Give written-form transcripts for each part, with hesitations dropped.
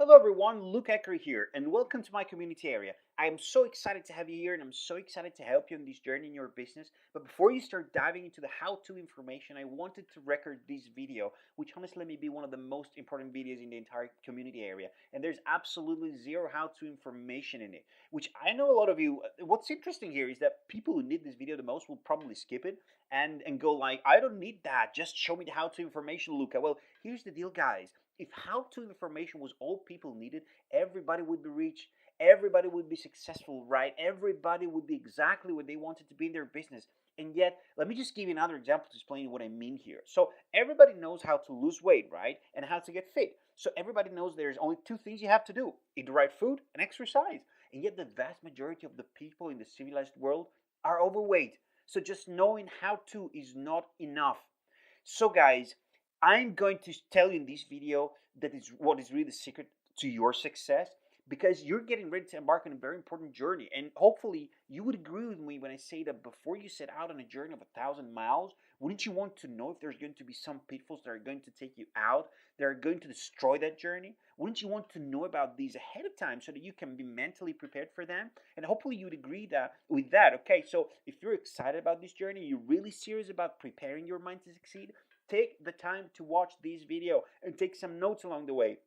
Hello everyone, Luke Ecker here, and welcome to my community area. I am so excited to have you here, and I'm so excited to help you in this journey in your business. But before you start diving into the how-to information, I wanted to record this video, which honestly may be one of the most important videos in the entire community area. And there's absolutely zero how-to information in it, which I know a lot of you. What's interesting here is that people who need this video the most will probably skip it and go like, I don't need that. Just show me the how-to information, Luca. Well, here's the deal, guys. If how-to information was all people needed, everybody would be rich, everybody would be successful, right? Everybody would be exactly what they wanted to be in their business. And yet, let me just give you another example to explain what I mean here. So everybody knows how to lose weight, right? And how to get fit. So everybody knows there's only two things you have to do: eat the right food and exercise. And yet the vast majority of the people in the civilized world are overweight. So just knowing how to is not enough. So guys, I'm going to tell you in this video that is what is really the secret to your success, because you're getting ready to embark on a very important journey. And hopefully you would agree with me when I say that before you set out on a journey of 1,000 miles, wouldn't you want to know if there's going to be some pitfalls that are going to take you out, that are going to destroy that journey? Wouldn't you want to know about these ahead of time so that you can be mentally prepared for them? And hopefully you'd agree that with that. Okay, so if you're excited about this journey, you're really serious about preparing your mind to succeed, take the time to watch this video and take some notes along the way,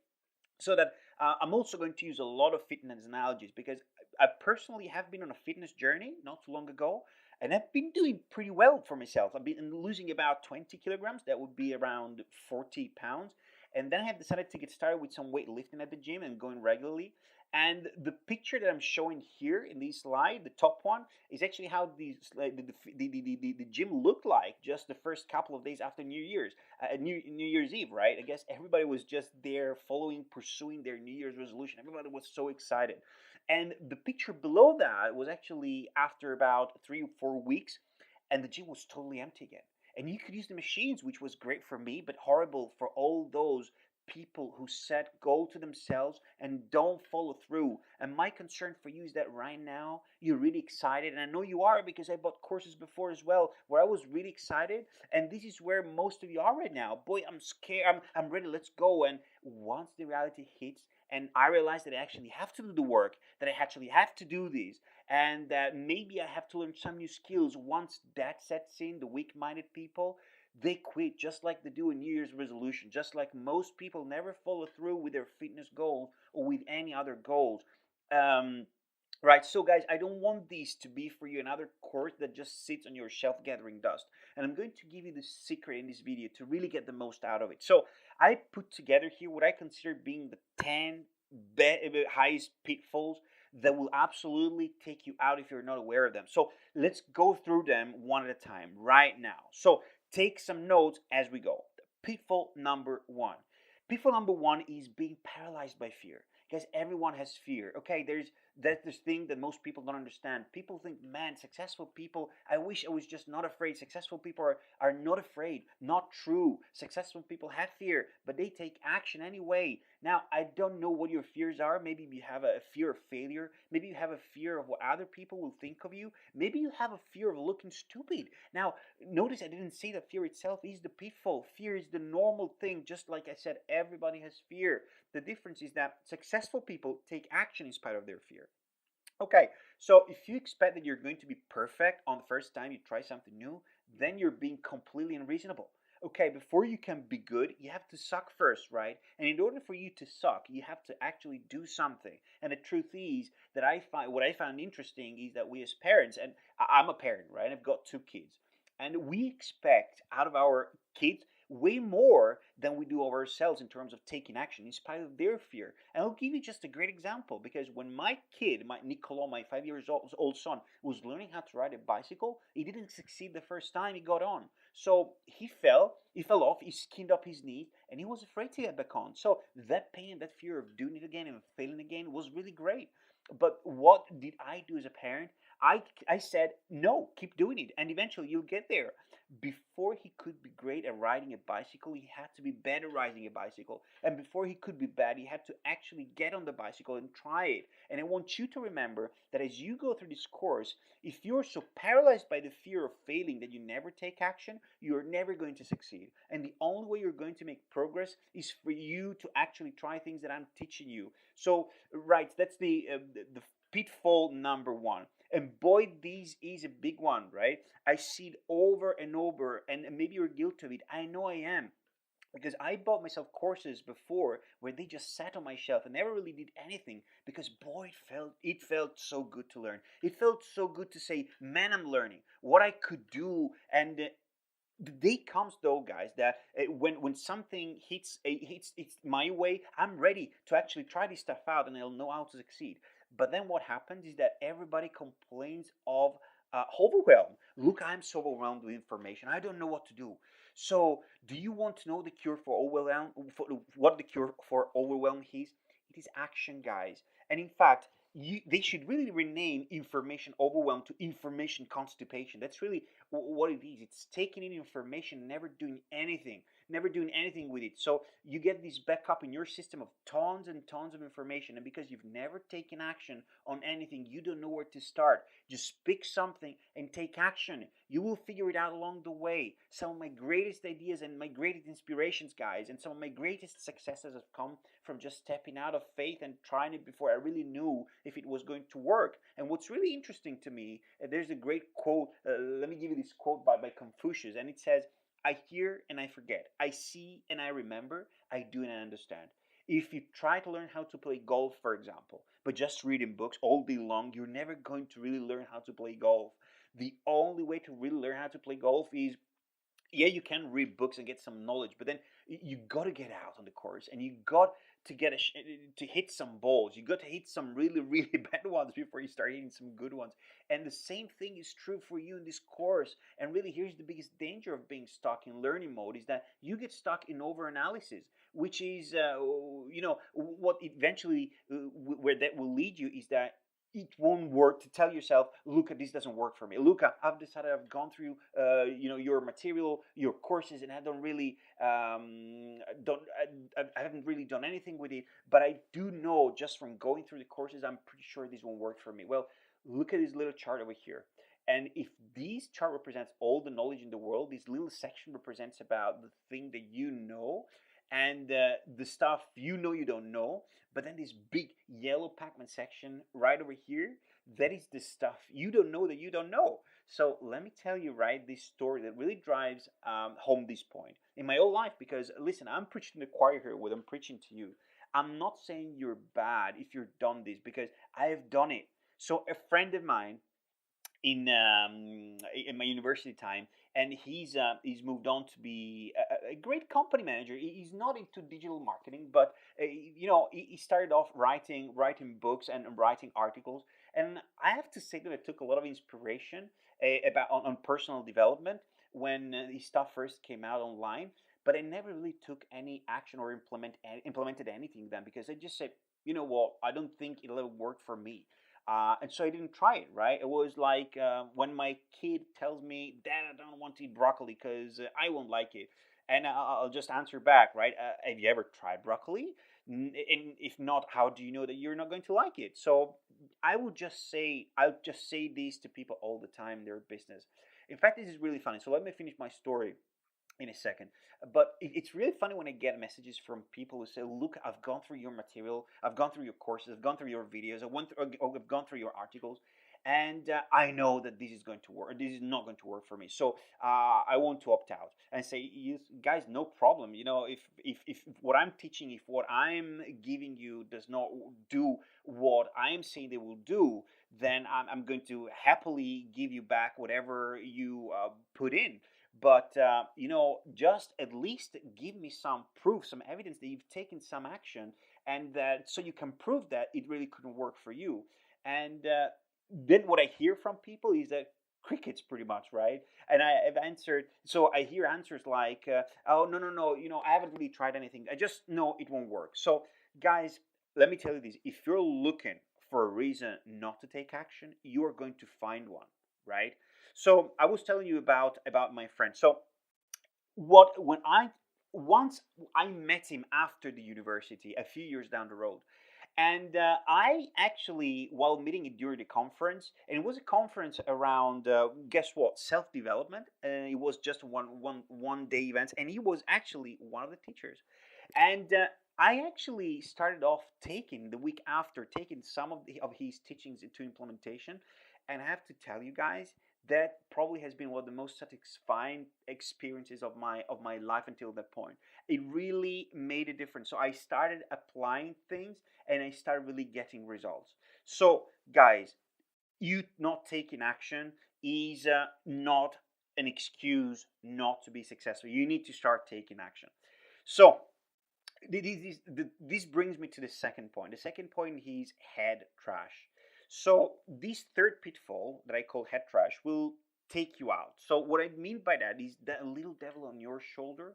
so that I'm also going to use a lot of fitness analogies, because I personally have been on a fitness journey not too long ago, and I've been doing pretty well for myself. I've been losing about 20 kilograms, that would be around 40 pounds. And then I have decided to get started with some weightlifting at the gym and going regularly. And the picture that I'm showing here in this slide, the top one, is actually how the gym looked like just the first couple of days after New Year's Eve, right? I guess everybody was just there following, pursuing their New Year's resolution. Everybody was so excited. And the picture below that was actually after about 3 or 4 weeks, and the gym was totally empty again. And you could use the machines, which was great for me, but horrible for all those people who set goal to themselves and don't follow through. And my concern for you is that right now you're really excited, and I know you are, because I bought courses before as well where I was really excited, and this is where most of you are right now. Boy, I'm scared, I'm ready, let's go. And once the reality hits and I realize that I actually have to do the work, that I actually have to do this, and that maybe I have to learn some new skills, once that sets in, the weak-minded people, they quit, just like they do a New Year's resolution, just like most people never follow through with their fitness goals or with any other goals. Um, Right, so guys, I don't want this to be for you another course that just sits on your shelf gathering dust. And I'm going to give you the secret in this video to really get the most out of it. So I put together here what I consider being the 10 highest pitfalls that will absolutely take you out if you're not aware of them. So let's go through them one at a time right now. So take some notes as we go. Pitfall number one. Pitfall number one is being paralyzed by fear. Guys, everyone has fear. Okay, that's this thing that most people don't understand. People think, man, successful people, I wish I was just not afraid. Successful people are not afraid. Not true. Successful people have fear, but they take action anyway. Now, I don't know what your fears are. Maybe you have a fear of failure. Maybe you have a fear of what other people will think of you. Maybe you have a fear of looking stupid. Now, notice I didn't say that fear itself is the pitfall. Fear is the normal thing. Just like I said, everybody has fear. The difference is that successful people take action in spite of their fear. Okay, so if you expect that you're going to be perfect on the first time you try something new, then you're being completely unreasonable. Okay, before you can be good, you have to suck first, right? And in order for you to suck, you have to actually do something. And the truth is that what I found interesting is that we as parents, and I'm a parent, right? I've got two kids, and we expect out of our kids way more than we do of ourselves in terms of taking action in spite of their fear. And I'll give you just a great example, because when my kid, my Nicolo, my 5 years old son, was learning how to ride a bicycle, he didn't succeed the first time he got on. So he fell off, he skinned up his knee, and he was afraid to get back on. So that pain, that fear of doing it again and failing again was really great. But what did I do as a parent? I said, no, keep doing it, and eventually you'll get there. Before he could be great at riding a bicycle, he had to be better riding a bicycle. And before he could be bad, he had to actually get on the bicycle and try it. And I want you to remember that as you go through this course, if you're so paralyzed by the fear of failing that you never take action, you're never going to succeed. And the only way you're going to make progress is for you to actually try things that I'm teaching you. So, right, that's the pitfall number one. And boy, this is a big one, right? I see it over and over, and maybe you're guilty of it. I know I am, because I bought myself courses before where they just sat on my shelf and never really did anything, because boy, it felt so good to learn. It felt so good to say, man, I'm learning what I could do. And the day comes though, guys, that when something hits it's my way, I'm ready to actually try this stuff out, and I'll know how to succeed. But then what happens is that everybody complains of overwhelm. Look, I'm so overwhelmed with information, I don't know what to do. So do you want to know the cure for overwhelm, for what the cure for overwhelm is? It is action, guys. And in fact, they should really rename information overwhelm to information constipation. That's really what it is. It's taking in information, never doing anything with it. So you get this backup in your system of tons and tons of information, and because you've never taken action on anything, you don't know where to start. Just pick something and take action. You will figure it out along the way. Some of my greatest ideas and my greatest inspirations, guys, and some of my greatest successes have come from just stepping out of faith and trying it before I really knew if it was going to work. And what's really interesting to me, there's a great quote. Let me give you this quote by Confucius, and it says, I hear and I forget. I see and I remember. I do and I understand. If you try to learn how to play golf, for example, but just reading books all day long, you're never going to really learn how to play golf. The only way to really learn how to play golf is, yeah, you can read books and get some knowledge, but then you got to get out on the course, and you got to to hit some balls. You got to hit some really really bad ones before you start hitting some good ones. And the same thing is true for you in this course. And really, here's the biggest danger of being stuck in learning mode, is that you get stuck in over analysis, which is what eventually where that will lead you is that it won't work. To tell yourself, Luca, this doesn't work for me. Luca, I've decided, I've gone through your material, your courses, and I don't really don't I haven't really done anything with it, but I do know just from going through the courses, I'm pretty sure this won't work for me. Well, look at this little chart over here. And if this chart represents all the knowledge in the world, this little section represents about the thing that you know, and the stuff you know you don't know. But then this big yellow Pac-Man section right over here, that is the stuff you don't know that you don't know. So let me tell you, right, this story that really drives home this point in my own life. Because listen, I'm preaching to the choir here. What I'm preaching to you, I'm not saying you're bad if you've done this, because I have done it. So a friend of mine in my university time, and he's moved on to be a great company manager. He's not into digital marketing, but he started off writing books and writing articles. And I have to say that I took a lot of inspiration about on personal development when his stuff first came out online. But I never really took any action or implemented anything then, because I just said, you know what, I don't think it'll ever work for me. And so I didn't try it, right? It was like when my kid tells me, Dad, I don't want to eat broccoli because I won't like it. And I'll just answer back, right? Have you ever tried broccoli? And if not, how do you know that you're not going to like it? So I'll just say this to people all the time in their business. In fact, this is really funny. So let me finish my story in a second. But it's really funny when I get messages from people who say, "Look, I've gone through your material, I've gone through your courses, I've gone through your videos, I've gone through your articles, and I know that this is going to work. This is not going to work for me. So I want to opt out." And say, "You guys, no problem. You know, if what I'm teaching, if what I'm giving you does not do what I'm saying they will do, then I'm going to happily give you back whatever you put in." But just at least give me some proof, some evidence that you've taken some action, and that so you can prove that it really couldn't work for you. And then what I hear from people is that crickets, pretty much, right? And I've answered, so I hear answers like, "Oh, no, no, no, I haven't really tried anything. I just know it won't work." So guys, let me tell you this: if you're looking for a reason not to take action, you are going to find one, right? So I was telling you about my friend. So what when I once I met him after the university a few years down the road, and I actually, while meeting it during the conference, and it was a conference around, guess what, self development, and it was just one day event, and he was actually one of the teachers, and I actually started off taking the week after taking some of his teachings into implementation, and I have to tell you guys that probably has been one of the most satisfying experiences of my life until that point. It really made a difference. So I started applying things and I started really getting results. So guys, you not taking action is not an excuse not to be successful. You need to start taking action. So this brings me to the second point. The second point is head trash. So this third pitfall that I call head trash will take you out. So what I mean by that is that little devil on your shoulder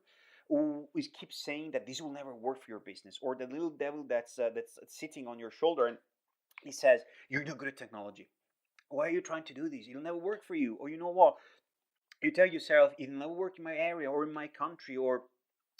who is keeps saying that this will never work for your business, or the little devil that's sitting on your shoulder and he says you're not good at technology. Why are you trying to do this? It'll never work for you. Or you know what? You tell yourself it'll never work in my area or in my country, or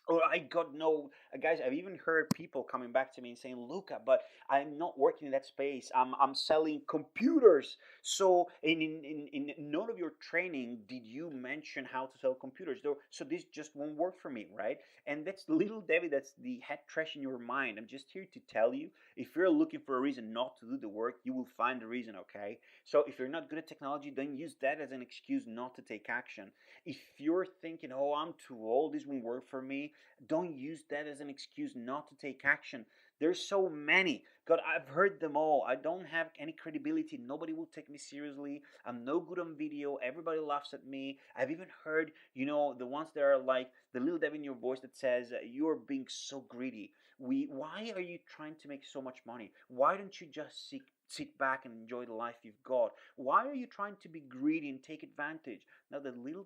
I got no guys. I've even heard people coming back to me and saying, "Luca, but I'm not working in that space. I'm selling computers." So in none of your training did you mention how to sell computers. So this just won't work for me, right? And that's little David. That's the head trash in your mind. I'm just here to tell you, if you're looking for a reason not to do the work, you will find a reason. Okay. So if you're not good at technology, don't use that as an excuse not to take action. If you're thinking, "Oh, I'm too old, this won't work for me," don't use that as an excuse not to take action. There's so many. God, I've heard them all. I don't have any credibility. Nobody will take me seriously. I'm no good on video. Everybody laughs at me. I've even heard, the ones that are like the little devil in your voice that says, "You're being so greedy. Why are you trying to make so much money? Why don't you just sit back and enjoy the life you've got? Why are you trying to be greedy and take advantage?" Now the little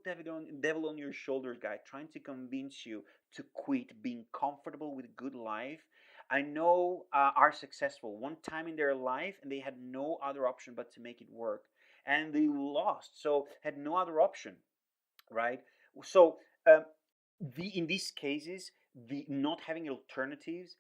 devil on your shoulders, guy, trying to convince you to quit being comfortable with a good life. I know are successful one time in their life and they had no other option but to make it work. And they lost, so had no other option, right? So um, in these cases, the not having alternatives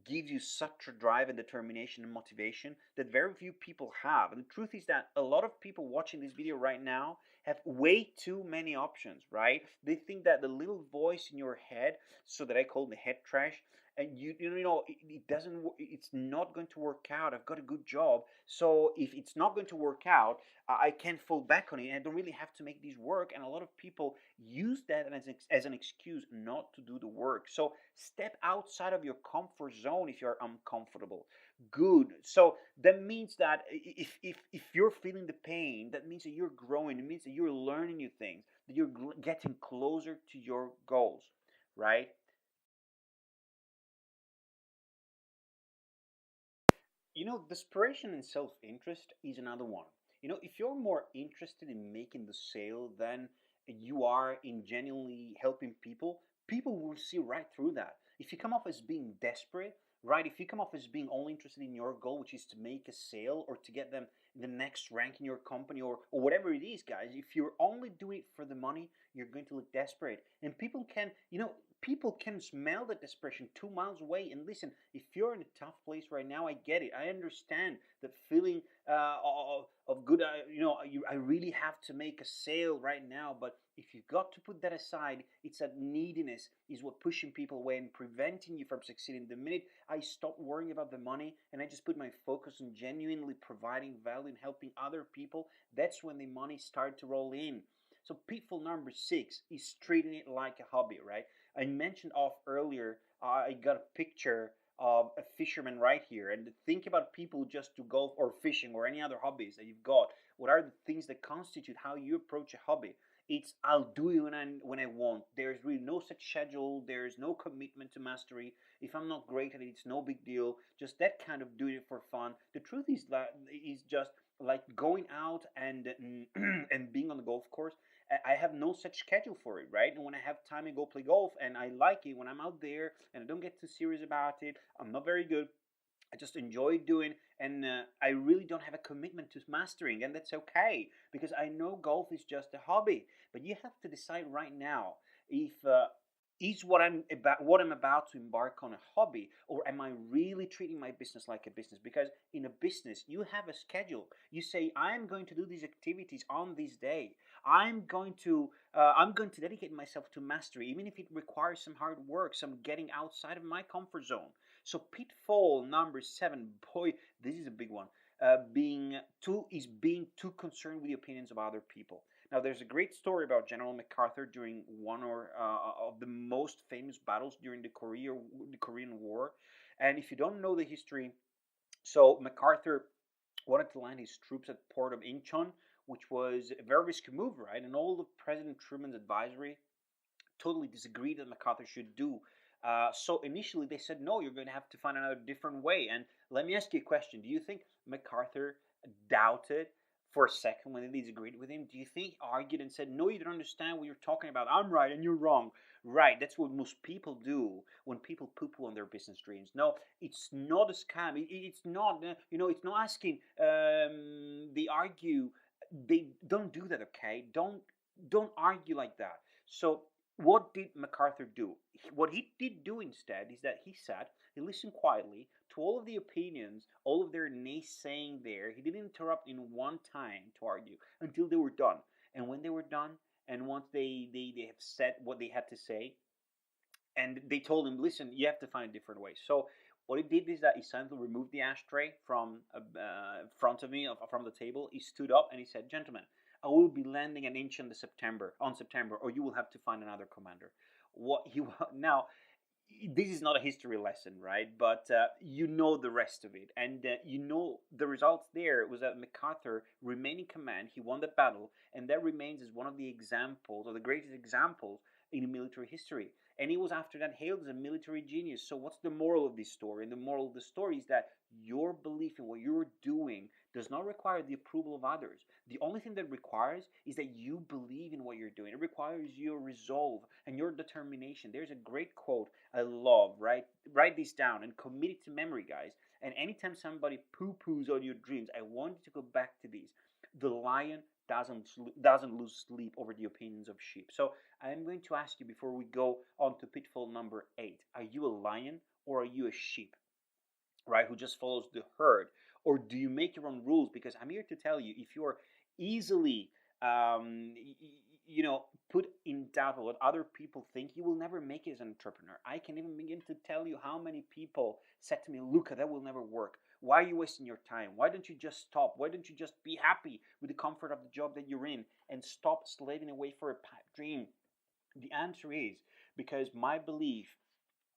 gives you such a drive and determination and motivation that very few people have. And the truth is that a lot of people watching this video right now have way too many options, right? They think that the little voice in your head, so that I call the head trash, and it doesn't, it's not going to work out. I've got a good job, so if it's not going to work out, I can't fall back on it. I don't really have to make this work. And a lot of people use that as an excuse not to do the work. So step outside of your comfort zone if you're uncomfortable. Good. So that means that if you're feeling the pain, that means that you're growing. It means that you're learning new things, that you're getting closer to your goals, right? Desperation and self interest is another one. If you're more interested in making the sale than you are in genuinely helping people, people will see right through that. If you come off as being desperate, right? If you come off as being only interested in your goal, which is to make a sale or to get them the next rank in your company, or whatever it is, guys, if you're only doing it for the money, you're going to look desperate. And people can smell the desperation 2 miles away. And listen, if you're in a tough place right now, I get it. I understand that feeling of good. I really have to make a sale right now. But if you've got to put that aside, it's that neediness is what pushing people away and preventing you from succeeding. The minute I stop worrying about the money and I just put my focus on genuinely providing value and helping other people, that's when the money started to roll in. So pitfall number 6 is treating it like a hobby, right? I mentioned off earlier, I got a picture of a fisherman right here. And think about people just do golf or fishing or any other hobbies that you've got. What are the things that constitute how you approach a hobby? It's I'll do it when I want. There's really no such schedule. There's no commitment to mastery. If I'm not great at it, it's no big deal. Just that kind of doing it for fun. The truth is that is just like going out and and being on the golf course. I have no such schedule for it, right? And when I have time, I go play golf, and I like it when I'm out there, and I don't get too serious about it. I'm not very good. I just enjoy doing, and I really don't have a commitment to mastering, and that's okay because I know golf is just a hobby. But you have to decide right now if is what I'm about to embark on a hobby, or am I really treating my business like a business? Because in a business, you have a schedule. You say, I am going to do these activities on this day. I'm going to dedicate myself to mastery, even if it requires some hard work, some getting outside of my comfort zone. So pitfall number 7, boy, this is a big one. Being too concerned with the opinions of other people. Now, there's a great story about General MacArthur during one or of the most famous battles during the Korean War. And if you don't know the history, so MacArthur wanted to land his troops at port of Incheon, which was a very risky move, right? And all of President Truman's advisory totally disagreed that MacArthur should do. So initially they said, no, you're going to have to find another different way. And let me ask you a question. Do you think MacArthur doubted for a second when they disagreed with him? Do you think he argued and said, no, you don't understand what you're talking about. I'm right and you're wrong. Right, that's what most people do when people poo-poo on their business dreams. No, it's not a scam. It's not, it's not asking. They argue. They don't do that. Okay, don't argue like that. So what did MacArthur do? What he did do instead is that he listened quietly to all of the opinions, all of their naysaying there. He didn't interrupt in one time to argue until they were done. And when they were done, and once they have said what they had to say, and they told him, listen, you have to find a different way. So what he did is that he silently removed the ashtray from front of me, from the table. He stood up and he said, gentlemen, I will be landing an inch on September, or you will have to find another commander. What he now, this is not a history lesson, right? But you know the rest of it, and the results. There was that MacArthur remained in command. He won the battle, and that remains as one of the examples, or the greatest examples in military history. And he was after that hailed as a military genius. So what's the moral of this story? And the moral of the story is that your belief in what you're doing does not require the approval of others. The only thing that requires is that you believe in what you're doing. It requires your resolve and your determination. There's a great quote I love, right? Write this down and commit it to memory, guys. And anytime somebody poo-poos on your dreams, I want you to go back to these. The lion doesn't lose sleep over the opinions of sheep. So I'm going to ask you before we go on to pitfall number 8. Are you a lion or are you a sheep? Right, who just follows the herd, or do you make your own rules? Because I'm here to tell you, if you're easily put in doubt of what other people think, you will never make it as an entrepreneur. I can even begin to tell you how many people said to me, Luca, that will never work. Why are you wasting your time? Why don't you just stop? Why don't you just be happy with the comfort of the job that you're in and stop slaving away for a pipe dream? The answer is because my belief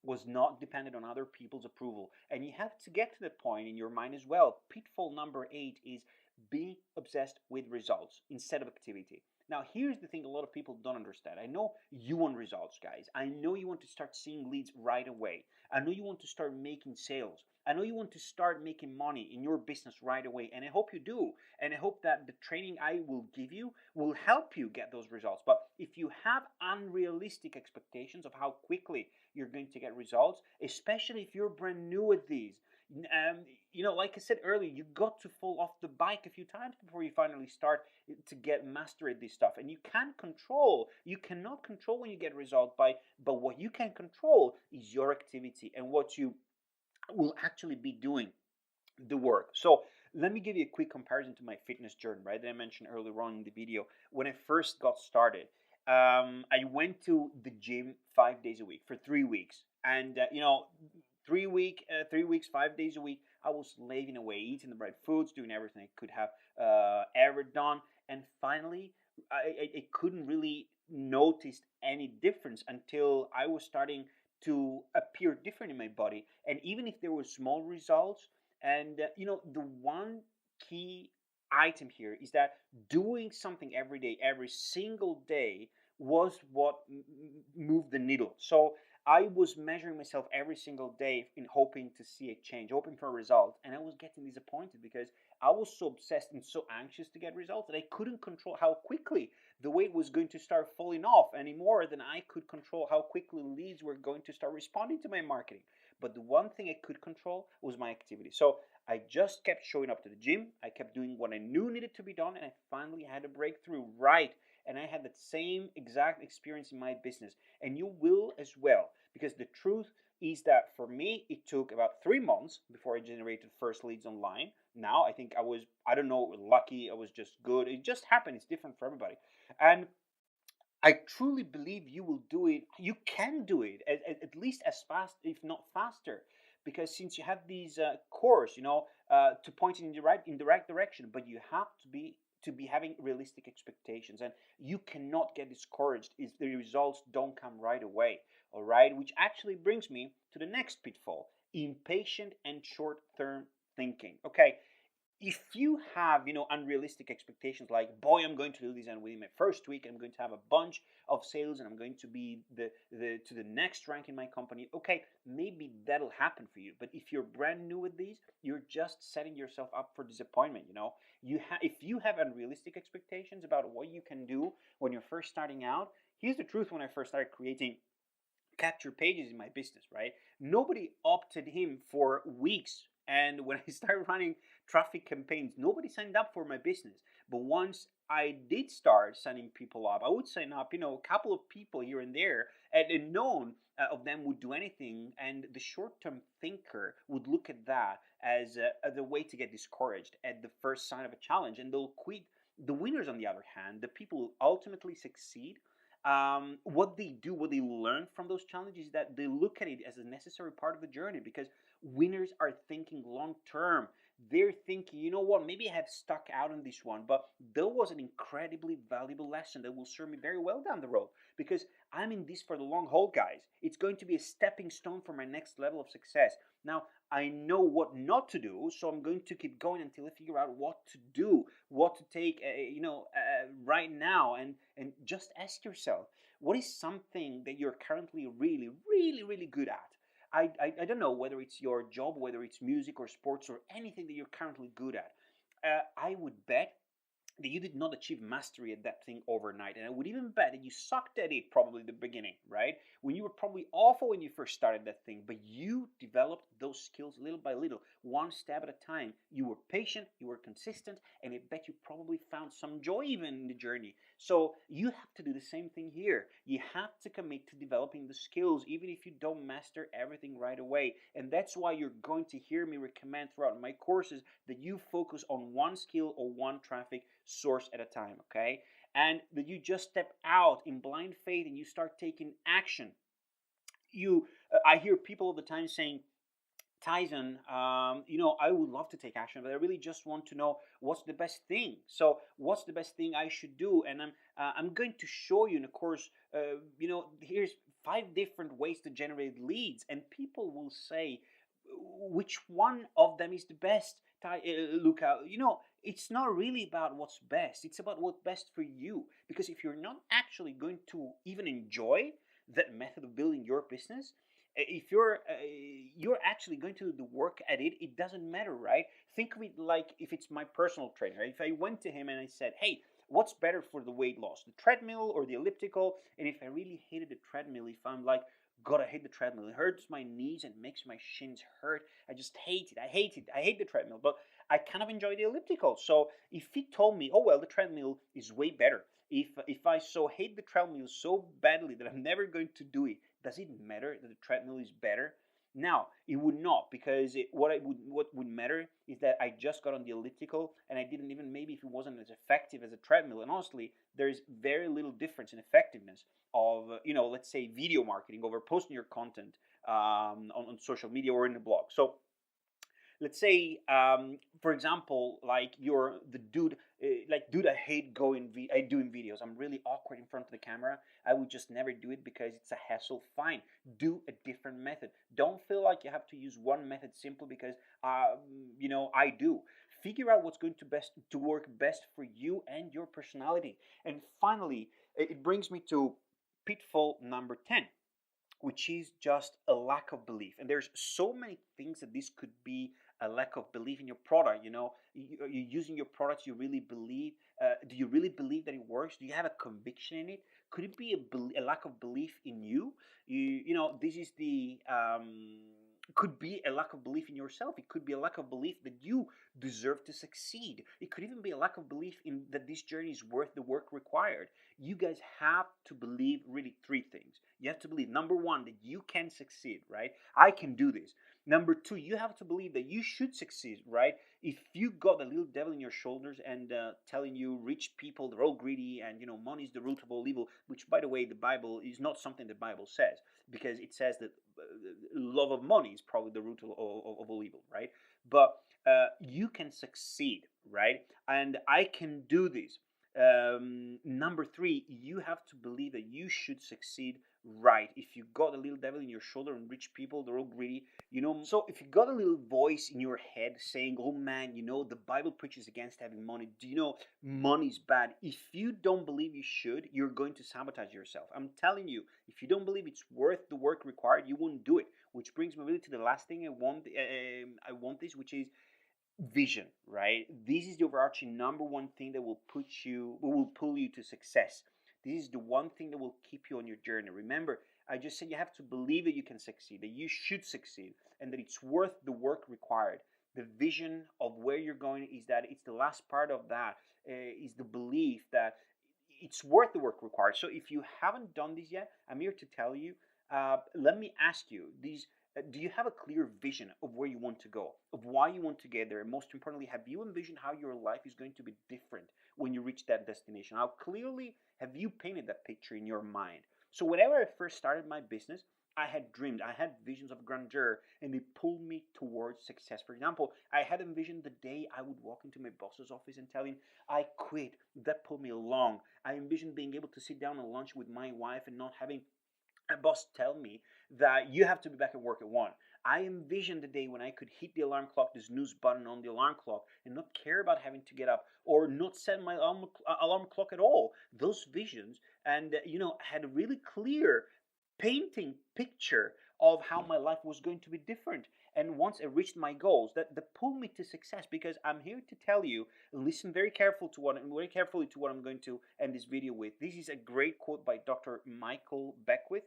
was not dependent on other people's approval. And you have to get to the point in your mind as well. Pitfall number 8 is be obsessed with results instead of activity. Now, here's the thing a lot of people don't understand. I know you want results, guys. I know you want to start seeing leads right away. I know you want to start making sales. I know you want to start making money in your business right away. And I hope you do. And I hope that the training I will give you will help you get those results. But if you have unrealistic expectations of how quickly you're going to get results, especially if you're brand new at these, like I said earlier, you got to fall off the bike a few times before you finally start to get master at this stuff. And you cannot control when you get results but what you can control is your activity and what you will actually be doing the work. So let me give you a quick comparison to my fitness journey, right? That I mentioned earlier on in the video. When I first got started, I went to the gym 5 days a week for 3 weeks, and 3 weeks, 5 days a week, I was slaving away, eating the right foods, doing everything I could have ever done, and finally, I couldn't really notice any difference until I was starting to appear different in my body, and even if there were small results, and the one key item here is that doing something every day, every single day, was what moved the needle. So I was measuring myself every single day in hoping to see a change, hoping for a result, and I was getting disappointed because I was so obsessed and so anxious to get results that I couldn't control how quickly the weight was going to start falling off any more than I could control how quickly leads were going to start responding to my marketing. but the one thing I could control was my activity. So I just kept showing up to the gym. I kept doing what I knew needed to be done, and I finally had a breakthrough. Right. And I had that same exact experience in my business. And you will as well. Because the truth is that for me, it took about 3 months before I generated first leads online. Now, I think I don't know, lucky. I was just good. It just happened. It's different for everybody. And I truly believe you will do it. You can do it at least as fast, if not faster, because since you have these cores, to point in the right direction, but you have to be having realistic expectations, and you cannot get discouraged if the results don't come right away. All right, which actually brings me to the next pitfall: impatient and short-term thinking. Okay, if you have unrealistic expectations, like, boy, I'm going to do this, and within my first week I'm going to have a bunch of sales, and I'm going to be the to the next rank in my company. Okay, maybe that'll happen for you, but if you're brand new with these, you're just setting yourself up for disappointment. If you have unrealistic expectations about what you can do when you're first starting out. Here's the truth: when I first started creating capture pages in my business, right? Nobody opted him for weeks. And when I started running traffic campaigns, nobody signed up for my business. But once I did start signing people up, I would sign up, a couple of people here and there, and none of them would do anything. And the short term thinker would look at that as a way to get discouraged at the first sign of a challenge, and they'll quit. The winners, on the other hand, the people who ultimately succeed, what they do, what they learn from those challenges, is that they look at it as a necessary part of the journey, because winners are thinking long term. They're thinking, you know what, maybe I have stuck out on this one, but there was an incredibly valuable lesson that will serve me very well down the road, because I'm in this for the long haul, guys. It's going to be a stepping stone for my next level of success. Now, I know what not to do, so I'm going to keep going until I figure out what to do, what to take, right now, and just ask yourself, what is something that you're currently really, really, really good at? I don't know whether it's your job, whether it's music or sports or anything that you're currently good at. I would bet that you did not achieve mastery at that thing overnight. And I would even bet that you sucked at it probably in the beginning, right? When you were probably awful when you first started that thing, but you developed those skills little by little, one step at a time. You were patient, you were consistent, and I bet you probably found some joy even in the journey. So you have to do the same thing here. You have to commit to developing the skills, even if you don't master everything right away. And that's why you're going to hear me recommend throughout my courses that you focus on one skill or one traffic source at a time, okay? And that you just step out in blind faith and you start taking action. I hear people all the time saying, Tyson, I would love to take action, but I really just want to know what's the best thing. So, what's the best thing I should do? And I'm going to show you in a course. Here's 5 different ways to generate leads, and people will say, which one of them is the best? Luca, it's not really about what's best. It's about what's best for you. Because if you're not actually going to even enjoy that method of building your business, if you're actually going to do the work at it, it doesn't matter, right? Think of it like if it's my personal trainer. If I went to him and I said, hey, what's better for the weight loss, the treadmill or the elliptical? And if I really hated the treadmill, if I'm like, God, I hate the treadmill, it hurts my knees and makes my shins hurt, I just hate it, I hate the treadmill, but I kind of enjoy the elliptical. So if he told me, oh well, the treadmill is way better, if I so hate the treadmill so badly that I'm never going to do it, does it matter that the treadmill is better? Now, it would not, because what would matter is that I just got on the elliptical and I didn't even, maybe if it wasn't as effective as a treadmill. And honestly, there's very little difference in effectiveness of, let's say, video marketing over posting your content on social media or in a blog. So let's say, for example, like you're the dude, dude, I hate doing videos. I'm really awkward in front of the camera. I would just never do it because it's a hassle. Fine, do a different method. Don't feel like you have to use one method simply because I do. Figure out what's going to work best for you and your personality. And finally, it brings me to pitfall number 10, which is just a lack of belief. And there's so many things that this could be: a lack of belief in your product. You're using your products, you really believe. Do you really believe that it works? Do you have a conviction in it? Could it be a lack of belief in you? This is could be a lack of belief in yourself. It could be a lack of belief that you deserve to succeed. It could even be a lack of belief in that this journey is worth the work required. You guys have to believe really three things. You have to believe, number one, that you can succeed, right? I can do this. Number two, you have to believe that you should succeed, right? If you got a little devil in your shoulders and telling you rich people, they're all greedy, and money is the root of all evil, which, by the way, the Bible is not something the Bible says, because it says that love of money is probably the root of all evil, right? But you can succeed, right? And I can do this. Number three, you have to believe that you should succeed, right? If you got a little devil in your shoulder and rich people, they're all greedy, so if you got a little voice in your head saying, oh man, the Bible preaches against having money, do you know money's bad? If you don't believe you should, you're going to sabotage yourself. I'm telling you, if you don't believe it's worth the work required, you won't do it. Which brings me really to the last thing I want this, which is vision, right? This is the overarching number one thing that will pull you to success. This is the one thing that will keep you on your journey. Remember, I just said you have to believe that you can succeed, that you should succeed, and that it's worth the work required. The vision of where you're going is that it's the last part of that, is the belief that it's worth the work required. So if you haven't done this yet, I'm here to tell you. Let me ask you these. Do you have a clear vision of where you want to go, of why you want to get there, and most importantly, have you envisioned how your life is going to be different when you reach that destination? How clearly have you painted that picture in your mind? So whenever I first started my business, I had dreamed, I had visions of grandeur, and they pulled me towards success. For example, I had envisioned the day I would walk into my boss's office and tell him I quit. That pulled me along. I envisioned being able to sit down at lunch with my wife and not having a boss tell me that you have to be back at work at 1. I envisioned the day when I could hit the alarm clock, the snooze button on the alarm clock, and not care about having to get up or not set my alarm clock at all. Those visions, and had a really clear painting picture of how my life was going to be different. And once I reached my goals, that pulled me to success. Because I'm here to tell you, listen very very carefully to what I'm going to end this video with. This is a great quote by Dr. Michael Beckwith.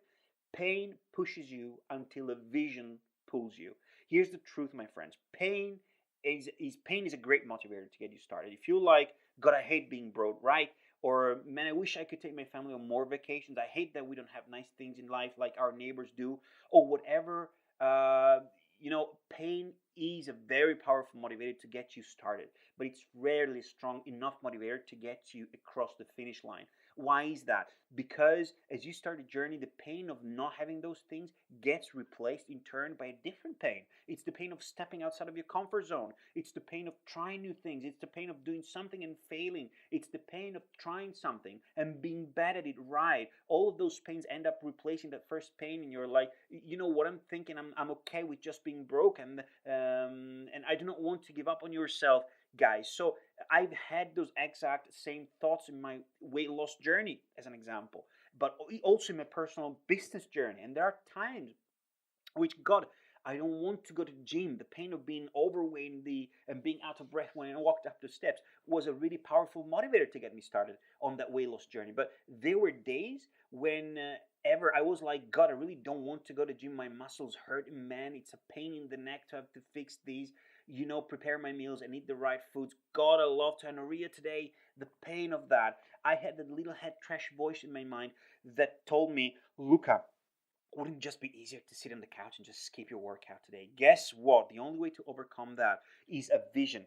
Pain pushes you until a vision pulls you. Here's the truth, my friends. Pain is a great motivator to get you started. If you like, God, I hate being broke, right? Or, man, I wish I could take my family on more vacations. I hate that we don't have nice things in life like our neighbors do, or whatever. Pain is a very powerful motivator to get you started, but it's rarely strong enough motivator to get you across the finish line. Why is that? Because as you start a journey, the pain of not having those things gets replaced in turn by a different pain. It's the pain of stepping outside of your comfort zone. It's the pain of trying new things. It's the pain of doing something and failing. It's the pain of trying something and being bad at it right. All of those pains end up replacing that first pain, and you're like, you know what I'm thinking? I'm okay with just being broke, and I do not want to give up on yourself, guys. So I've had those exact same thoughts in my weight loss journey, as an example, but also in my personal business journey. And there are times which, God, I don't want to go to the gym. The pain of being overweight and being out of breath when I walked up the steps was a really powerful motivator to get me started on that weight loss journey. But there were days when ever I was like, God, I really don't want to go to the gym. My muscles hurt, man. It's a pain in the neck to have to fix these, prepare my meals and eat the right foods. God, I love Tanoria today. The pain of that. I had that little head trash voice in my mind that told me, Luca, wouldn't it just be easier to sit on the couch and just skip your workout today? Guess what? The only way to overcome that is a vision.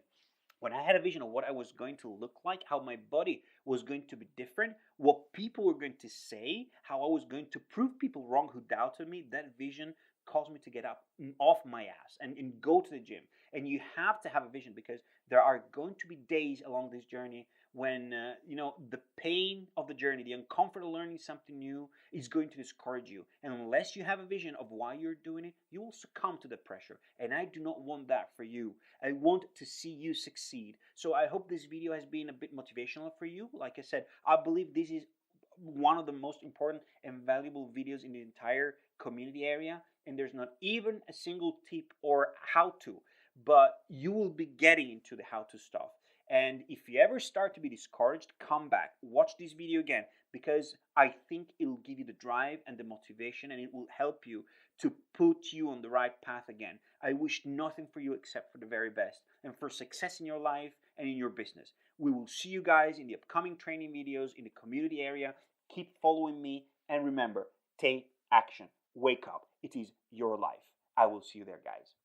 When I had a vision of what I was going to look like, how my body was going to be different, what people were going to say, how I was going to prove people wrong who doubted me, that vision caused me to get up off my ass and go to the gym. And you have to have a vision, because there are going to be days along this journey when the pain of the journey, the uncomfort of learning something new, is going to discourage you. And unless you have a vision of why you're doing it, you will succumb to the pressure. And I do not want that for you. I want to see you succeed. So I hope this video has been a bit motivational for you. Like I said, I believe this is one of the most important and valuable videos in the entire community area, and there's not even a single tip or how to, but you will be getting into the how to stuff. And if you ever start to be discouraged, come back, watch this video again, because I think it'll give you the drive and the motivation, and it will help you to put you on the right path again. I wish nothing for you except for the very best and for success in your life and in your business. We will see you guys in the upcoming training videos in the community area. Keep following me, and remember, take action. Wake up. It is your life. I will see you there, guys.